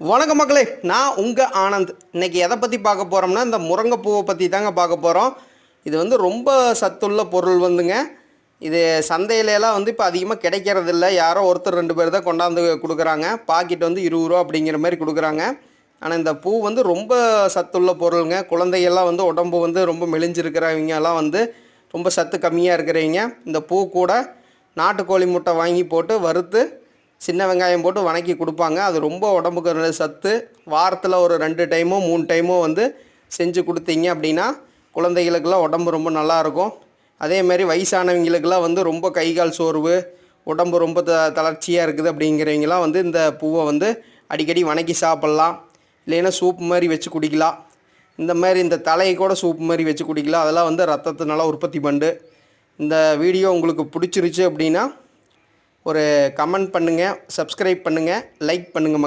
வணக்கம் மக்களே, நான் உங்கள் ஆனந்த். இன்றைக்கி எதை பற்றி பார்க்க போகிறோம்னா, இந்த முருங்கைப்பூவை பற்றி தாங்க பார்க்க போகிறோம். இது வந்து ரொம்ப சத்துள்ள பொருள் வந்துங்க. இது சந்தையிலலாம் வந்து இப்போ அதிகமாக கிடைக்கிறதில்ல. யாரோ ஒருத்தர் 2 பேர் தான் கொண்டாந்து கொடுக்குறாங்க. பாக்கெட் வந்து 20 ரூபா அப்படிங்கிற மாதிரி கொடுக்குறாங்க. ஆனால் இந்த பூ வந்து ரொம்ப சத்துள்ள பொருளுங்க. குழந்தைகள்லாம் வந்து உடம்பு வந்து ரொம்ப மெலிஞ்சிருக்கிறவங்கலாம் வந்து ரொம்ப சத்து கம்மியாக இருக்கிறவங்க இந்த பூ கூட நாட்டுக்கோழி முட்டை வாங்கி போட்டு வறுத்து சின்ன வெங்காயம் போட்டு வணக்கி கொடுப்பாங்க. அது ரொம்ப உடம்புக்கு நல்ல சத்து. வாரத்தில் ஒரு 2 டைமோ 3 டைமோ வந்து செஞ்சு கொடுத்தீங்க அப்படின்னா குழந்தைகளுக்கெல்லாம் உடம்பு ரொம்ப நல்லாயிருக்கும். அதேமாரி வயசானவங்களுக்கெல்லாம் வந்து ரொம்ப கை கால் சோர்வு, உடம்பு ரொம்ப தளர்ச்சியாக இருக்குது அப்படிங்கிறவங்களாம் வந்து இந்த பூவை வந்து அடிக்கடி வணக்கி சாப்பிட்லாம். இல்லைன்னா சூப் மாதிரி வச்சு குடிக்கலாம். இந்த மாதிரி இந்த தலையை கூட சூப் மாதிரி வச்சு குடிக்கலாம். அதெல்லாம் வந்து ரத்தத்தை நல்லா உற்பத்தி பண்ணு. இந்த வீடியோ உங்களுக்கு பிடிச்சிருச்சு அப்படின்னா ஒரு கமெண்ட் பண்ணுங்கள், சப்ஸ்கிரைப் பண்ணுங்கள், லைக் பண்ணுங்கள்.